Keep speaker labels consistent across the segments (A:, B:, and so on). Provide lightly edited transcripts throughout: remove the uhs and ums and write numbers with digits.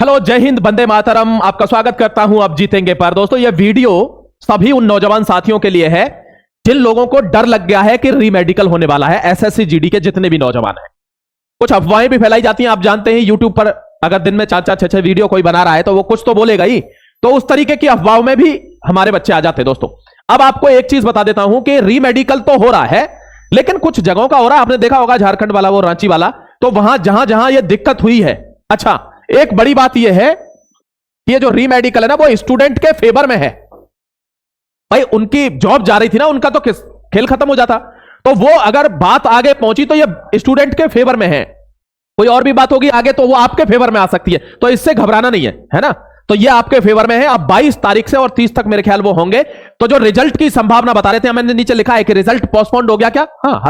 A: Hello, जय हिंद, वंदे मातरम। आपका स्वागत करता हूं अब जीतेंगे पर। दोस्तों, यह वीडियो सभी उन नौजवान साथियों के लिए है जिन लोगों को डर लग गया है कि री मेडिकल होने वाला है। एसएससी जीडी के जितने भी नौजवान हैं, कुछ अफवाहें भी फैलाई जाती हैं। आप जानते हैं यूट्यूब पर अगर दिन में 4-4, 6-6 वीडियो कोई बना रहा है तो वो कुछ तो बोलेगा ही। तो उस तरीके की अफवाहों में भी हमारे बच्चे आ जाते हैं। दोस्तों, अब आपको एक चीज बता देता हूं कि री मेडिकल तो हो रहा है, लेकिन कुछ जगहों का हो रहा है। आपने देखा होगा झारखंड वाला, वो रांची वाला, तो वहां जहां जहां यह दिक्कत हुई है। अच्छा, एक बड़ी बात यह है, ये जो री मेडिकल है ना, वो स्टूडेंट के फेवर में है। भाई, उनकी जॉब जा रही थी ना, उनका तो खेल खत्म हो जाता। तो वो अगर बात आगे पहुंची तो ये स्टूडेंट के फेवर में है। कोई और भी बात होगी आगे तो वो आपके फेवर में आ सकती है, तो इससे घबराना नहीं है ना। तो ये आपके फेवर में है। अब 22 तारीख से और 30 तक मेरे ख्याल वो होंगे। तो जो रिजल्ट की संभावना बता रहे थे, मैंने नीचे लिखा है कि रिजल्ट पोस्टपोन्ड हो गया क्या? हाँ,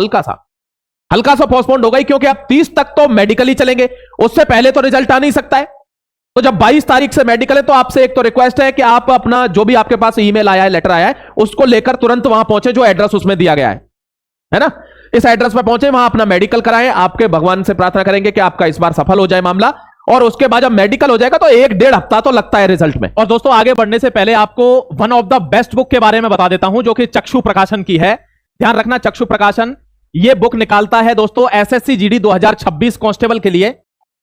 A: हल्का सा पोस्टपोन्ड हो गई, क्योंकि अब 30 तक तो मेडिकल ही चलेंगे, उससे पहले तो रिजल्ट आ नहीं सकता है। तो जब 22 तारीख से मेडिकल है, तो आपसे एक तो रिक्वेस्ट है कि आप अपना जो भी आपके पास ईमेल आया है, लेटर आया है, उसको लेकर तुरंत वहां पहुंचे जो एड्रेस उसमें दिया गया है ना। इस एड्रेस पर पहुंचे, वहां अपना मेडिकल कराएं। आपके भगवान से प्रार्थना करेंगे कि आपका इस बार सफल हो जाए मामला। और उसके बाद जब मेडिकल हो जाएगा तो 1-1.5 हफ्ता तो लगता है रिजल्ट में। और दोस्तों, आगे बढ़ने से पहले आपको one of the best book के बारे में बता देता हूं, जो कि चक्षु प्रकाशन की है। ध्यान रखना, चक्षु प्रकाशन ये बुक निकालता है दोस्तों एसएससी जीडी 2026 कांस्टेबल के लिए।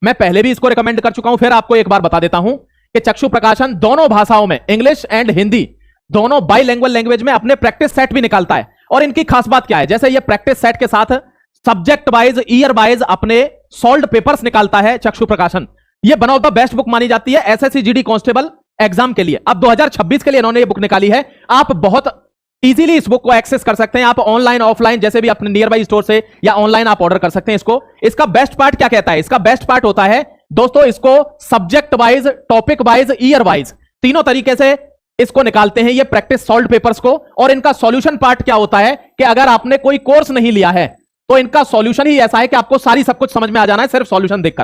A: मैं पहले भी इसको रिकमेंड कर चुका हूं, फिर आपको एक बार बता देता हूं कि चक्षु प्रकाशन दोनों भाषाओं में, इंग्लिश एंड हिंदी, दोनों बाइलिंगुअल लैंग्वेज में अपने प्रैक्टिस सेट भी निकालता है। और इनकी खास बात क्या है, जैसे ये प्रैक्टिस सेट के साथ सब्जेक्ट वाइज, ईयर वाइज अपने सॉल्व्ड पेपर्स निकालता है चक्षु प्रकाशन। ये one of the best book मानी जाती है एसएससी जीडी कांस्टेबल एग्जाम के लिए। अब 2026 के लिए इन्होंने ये बुक निकाली है। आप बहुत इजीली इस बुक को एक्सेस कर सकते हैं। आप ऑनलाइन ऑफलाइन जैसे भी अपने नियर बाई स्टोर से या ऑनलाइन आप ऑर्डर कर सकते हैं इसको। इसका बेस्ट पार्ट क्या कहता है? इसका बेस्ट पार्ट होता है दोस्तों, इसको subject wise, topic wise, year wise, तीनों तरीके से इसको निकालते हैं ये प्रैक्टिस सॉल्व्ड पेपर्स को। और इनका सॉल्यूशन पार्ट क्या होता है कि अगर आपने कोई कोर्स नहीं लिया है तो इनका सॉल्यूशन ही ऐसा है कि आपको सब कुछ समझ में आ जाना है सिर्फ सॉल्यूशन देखकर।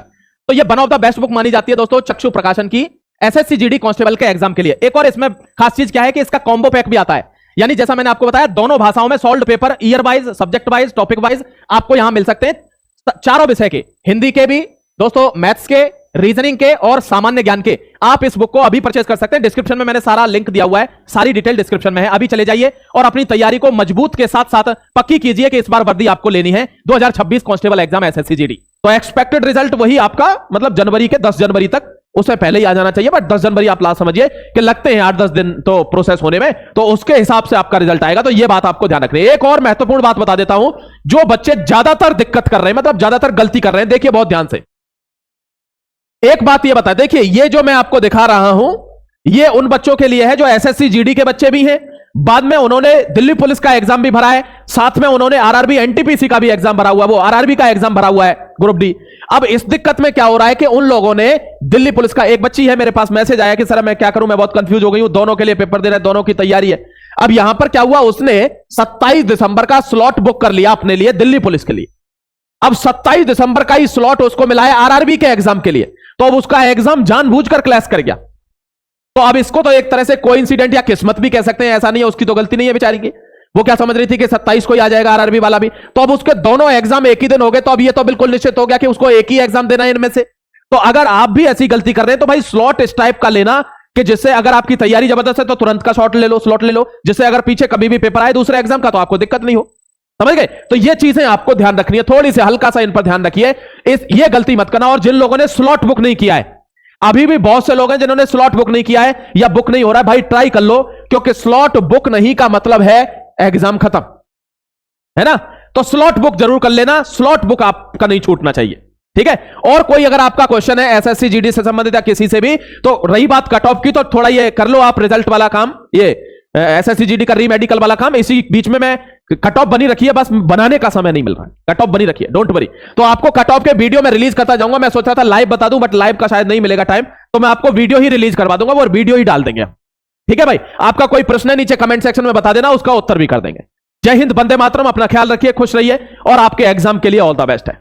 A: तो ये one of the best book मानी जाती है दोस्तों चक्षु प्रकाशन की एसएससी जीडी कांस्टेबल के एग्जाम के लिए। एक और इसमें खास चीज क्या है कि इसका कॉम्बो पैक भी आता है। यानी जैसा मैंने आपको बताया, दोनों भाषाओं में solved paper, year wise, subject wise, topic wise आपको यहां मिल सकते हैं। चारों विषय के, हिंदी के भी दोस्तों, मैथ्स के, रीजनिंग के और सामान्य ज्ञान के। आप इस बुक को अभी परचेज कर सकते हैं। डिस्क्रिप्शन में मैंने सारा लिंक दिया हुआ है, सारी डिटेल डिस्क्रिप्शन में है। अभी चले जाइए और अपनी तैयारी को मजबूत के साथ साथ पक्की कीजिए कि इस बार वर्दी आपको लेनी है 2026 कांस्टेबल एग्जाम एसएससी जीडी। तो एक्सपेक्टेड रिजल्ट वही आपका, मतलब जनवरी के 10 जनवरी तक, उससे पहले ही आ जाना चाहिए। बट 10 जनवरी आप लास्ट समझिए कि लगते हैं 8-10 दिन तो प्रोसेस होने में, तो उसके हिसाब से आपका रिजल्ट आएगा। तो यह बात आपको ध्यान रखनी है। एक और महत्वपूर्ण बात बता देता हूं, जो बच्चे ज्यादातर दिक्कत कर रहे हैं, मतलब ज्यादातर गलती कर रहे हैं, देखिए बहुत ध्यान से। एक बात यह बता, देखिए ये जो मैं आपको दिखा रहा हूं, ये उन बच्चों के लिए है जो एसएससी जीडी के बच्चे भी हैं, बाद में उन्होंने दिल्ली पुलिस का एग्जाम भी भरा है, साथ में उन्होंने आरआरबी एनटीपीसी का भी एग्जाम भरा हुआ है, वो आरआरबी का एग्जाम भरा हुआ है ग्रुप डी। अब इस दिक्कत में क्या हो रहा है कि उन लोगों ने दिल्ली पुलिस का, एक बच्ची है, मेरे पास मैसेज आया कि सर मैं क्या करूं, मैं बहुत कंफ्यूज हो गई हूं, दोनों के लिए पेपर दे रहे हैं, दोनों की तैयारी है। अब यहां पर क्या हुआ, उसने 27 दिसंबर का स्लॉट बुक कर लिया अपने लिए दिल्ली पुलिस के लिए। अब 27 दिसंबर का ही स्लॉट उसको मिला है आरआरबी के एग्जाम के लिए। तो अब उसका एग्जाम जानबूझकर क्लैश कर गया। तो अब इसको तो एक तरह से कोइंसिडेंट या किस्मत भी कह सकते हैं, ऐसा नहीं है, उसकी तो गलती नहीं है बेचारी की। वो क्या समझ रही थी कि 27 को ही आ जाएगा आरआरबी वाला भी। तो अब उसके दोनों एग्जाम एक ही दिन हो गए, तो अब ये तो बिल्कुल निश्चित हो गया कि उसको एक ही एग्जाम देना है इनमें से। तो अगर आप भी ऐसी गलती कर रहे हैं तो भाई स्लॉट इस टाइप का लेना कि जिससे अगर आपकी तैयारी जबरदस्त है तो तुरंत का स्लॉट ले लो, जिससे अगर पीछे कभी भी पेपर आए दूसरे एग्जाम का तो आपको दिक्कत नहीं हो। समझ गए? तो ये चीजें आपको ध्यान रखनी है, थोड़ी सी हल्का सा इन पर ध्यान रखिए। ये गलती मत करना। और जिन लोगों ने स्लॉट बुक नहीं किया है, अभी भी बहुत से लोग हैं जिन्होंने स्लॉट बुक नहीं किया है या बुक नहीं हो रहा है, भाई ट्राई कर लो, क्योंकि स्लॉट बुक नहीं का मतलब है एग्जाम खत्म, है ना। तो स्लॉट बुक जरूर कर लेना, स्लॉट बुक आपका नहीं छूटना चाहिए, ठीक है। और कोई अगर आपका क्वेश्चन है एसएससी जीडी से संबंधित या किसी से भी, तो रही बात कट ऑफ की, तो थोड़ा ये कर लो आप रिजल्ट वाला काम, ये एसएससी जीडी का री मेडिकल वाला काम। इसी बीच में मैं कट ऑफ बनी रखी है, बस बनाने का समय नहीं मिल रहा है, कट ऑफ बनी रखी है, डोंट वरी। तो आपको कट ऑफ के वीडियो में रिलीज करता जाऊंगा। मैं सोचा था लाइव बता दूं, बट लाइव का शायद नहीं मिलेगा टाइम, तो मैं आपको वीडियो ही रिलीज करवा दूंगा, वो वीडियो ही डाल देंगे, ठीक है भाई। आपका कोई प्रश्न है नीचे कमेंट सेक्शन में बता देना, उसका उत्तर भी कर देंगे। जय हिंद, वंदे मातरम। अपना ख्याल रखिए, खुश रहिए और आपके एग्जाम के लिए ऑल द बेस्ट है।